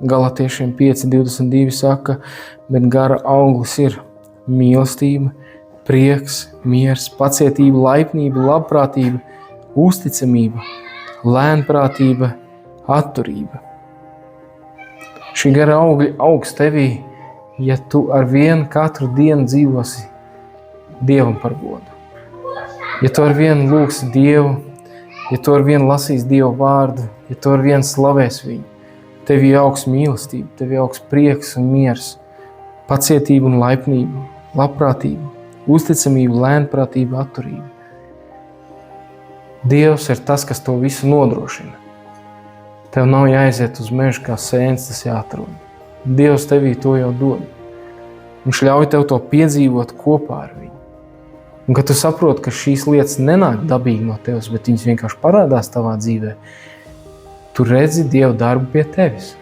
Galatiešiem 5:22 saka, bet gara auglis ir mīlestība, prieks, miers, pacietība, laipnība, labprātība, uzticamība, lēnprātība, atturība. Šī gara augļi augs tevī, ja tu ar vienu katru dienu dzīvosi Dievam par godu. Ja tu ar vienu lūgsi Dievu, ja tu ar vienu lasīsi Dievu vārdu, ja tu ar vienu slavēsi viņu, tevī augs mīlestība, tevī augs prieks un miers, pacietība un laipnība, labprātība, uzticamība, lēnprātība, atturība. Dievs ir tas, kas to visu nodrošina. Tev nav jāaiziet uz mežu kā sēns, tas jāatrod. Dievs tevī to jau dod. Viņš ļauj tev to piedzīvot kopā ar viņu. Un kad tu saproti, ka šīs lietas nenāk dabīgi no tevis, bet viņas vienkārši parādās tavā dzīvē, tu redzi Dievu darbu pie tevis.